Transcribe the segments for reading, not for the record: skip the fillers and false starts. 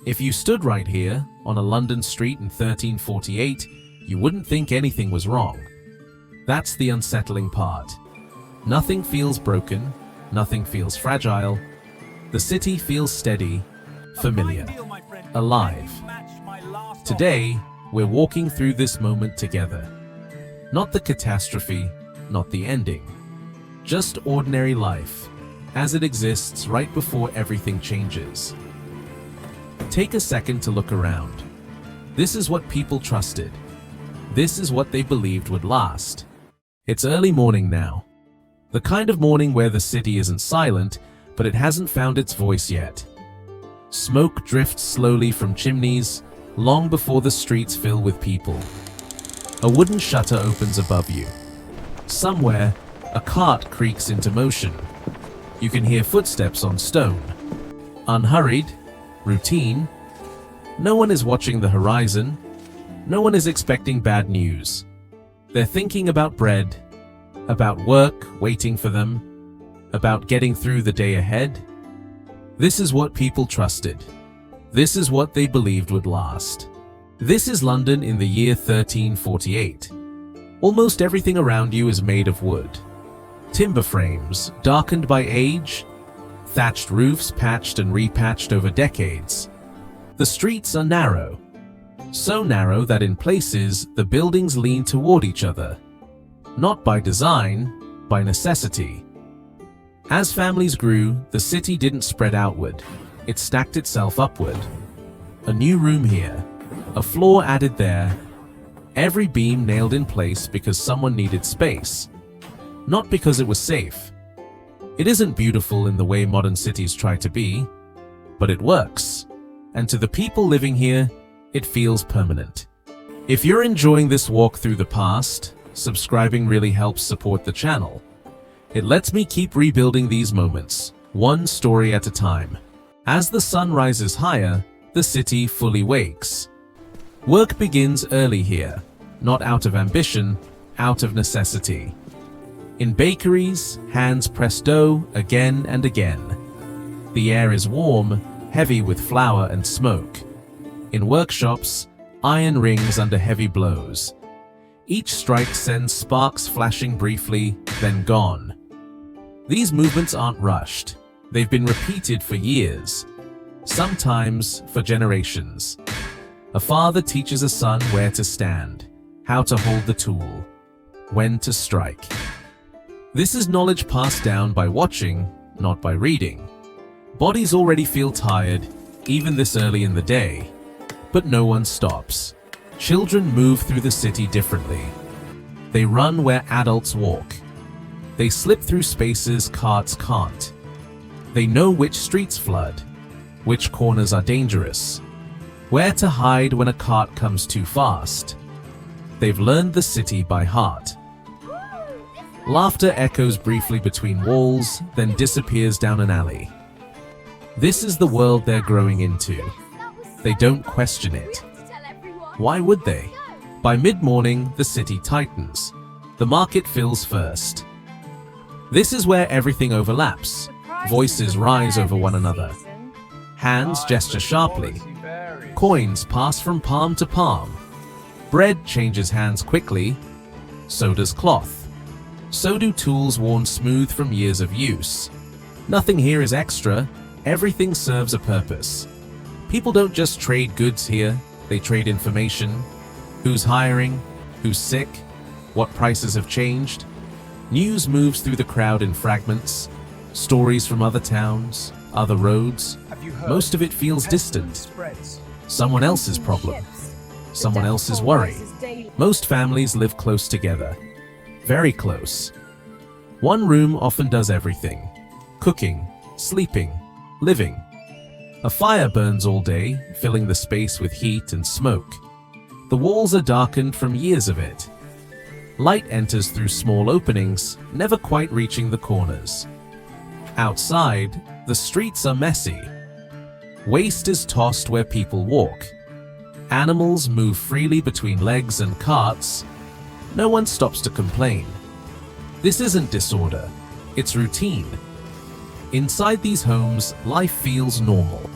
If you stood right here on a London street in 1348, you wouldn't think anything was wrong. That's the unsettling part. Nothing feels broken, nothing feels fragile. The city feels steady, familiar, alive. Today, we're walking through this moment together. Not the catastrophe, not the ending. Just ordinary life, as it exists right before everything changes. Take a second to look around. This is what people trusted. This is what they believed would last. It's early morning now. The kind of morning where the city isn't silent, but it hasn't found its voice yet. Smoke drifts slowly from chimneys, long before the streets fill with people. A wooden shutter opens above you. Somewhere, a cart creaks into motion. You can hear footsteps on stone. Unhurried, routine. No one is watching the horizon. No one is expecting bad news. They're thinking about bread, about work waiting for them, about getting through the day ahead. This is what people trusted. This is what they believed would last. This is London in the year 1348. Almost everything around you is made of wood. Timber frames, darkened by age, thatched roofs patched and repatched over decades. The streets are narrow. So narrow that in places, the buildings lean toward each other. Not by design, by necessity. As families grew, the city didn't spread outward. It stacked itself upward. A new room here, a floor added there, every beam nailed in place because someone needed space, not because it was safe. It isn't beautiful in the way modern cities try to be, but it works. And to the people living here, it feels permanent. If you're enjoying this walk through the past, subscribing really helps support the channel. It lets me keep rebuilding these moments, one story at a time. As the sun rises higher, the city fully wakes. Work begins early here, not out of ambition, out of necessity. In bakeries, hands press dough again and again. The air is warm, heavy with flour and smoke. In workshops, iron rings under heavy blows. Each strike sends sparks flashing briefly, then gone. These movements aren't rushed. They've been repeated for years, sometimes for generations. A father teaches a son where to stand, how to hold the tool, when to strike. This is knowledge passed down by watching, not by reading. Bodies already feel tired, even this early in the day. But no one stops. Children move through the city differently. They run where adults walk. They slip through spaces carts can't. They know which streets flood, which corners are dangerous, where to hide when a cart comes too fast. They've learned the city by heart. Laughter echoes briefly between walls, then disappears down an alley. This is the world they're growing into. They don't question it. Why would they? By mid-morning, the city tightens. The market fills first. This is where everything overlaps. Voices rise over one another. Hands gesture sharply. Coins pass from palm to palm. Bread changes hands quickly. So does cloth. So do tools worn smooth from years of use. Nothing here is extra. Everything serves a purpose. People don't just trade goods here, they trade information. Who's hiring? Who's sick? What prices have changed? News moves through the crowd in fragments. Stories from other towns, other roads. Most of it feels distant. Someone else's problem. Someone else's worry. Most families live close together. Very close. One room often does everything. Cooking, sleeping, living. A fire burns all day, filling the space with heat and smoke. The walls are darkened from years of it. Light enters through small openings, never quite reaching the corners. Outside, the streets are messy. Waste is tossed where people walk. Animals move freely between legs and carts. No one stops to complain. This isn't disorder, it's routine. Inside these homes, life feels normal.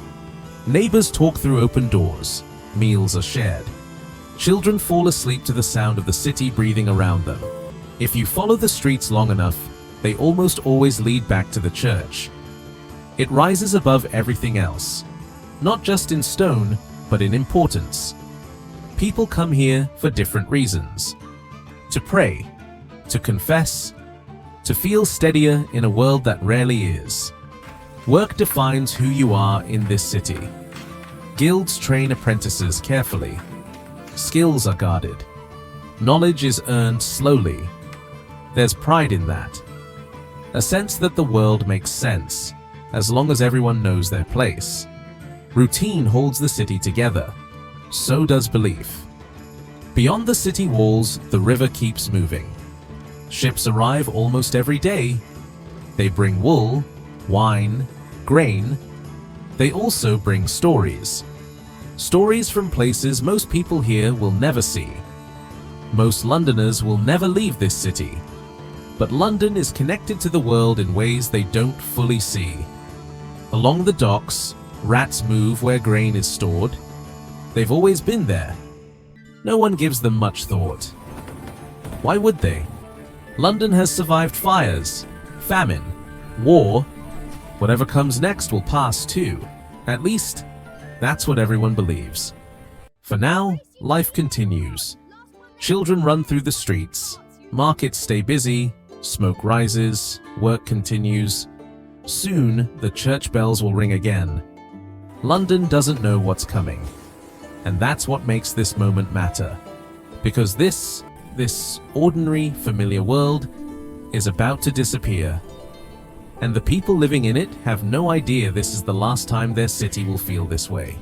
Neighbors talk through open doors. Meals are shared. Children fall asleep to the sound of the city breathing around them. If you follow the streets long enough, they almost always lead back to the church. It rises above everything else, not just in stone, but in importance. People come here for different reasons. To pray, to confess, to feel steadier in a world that rarely is. Work defines who you are in this city. Guilds train apprentices carefully. Skills are guarded. Knowledge is earned slowly. There's pride in that. A sense that the world makes sense, as long as everyone knows their place. Routine holds the city together. So does belief. Beyond the city walls, the river keeps moving. Ships arrive almost every day. They bring wool, wine, grain. They also bring stories. Stories from places most people here will never see. Most Londoners will never leave this city. But London is connected to the world in ways they don't fully see. Along the docks, rats move where grain is stored. They've always been there. No one gives them much thought. Why would they? London has survived fires, famine, war. Whatever comes next will pass too. At least, that's what everyone believes. For now, life continues. Children run through the streets. Markets stay busy. Smoke rises. Work continues. Soon, the church bells will ring again. London doesn't know what's coming. And that's what makes this moment matter. Because this ordinary, familiar world is about to disappear. And the people living in it have no idea this is the last time their city will feel this way.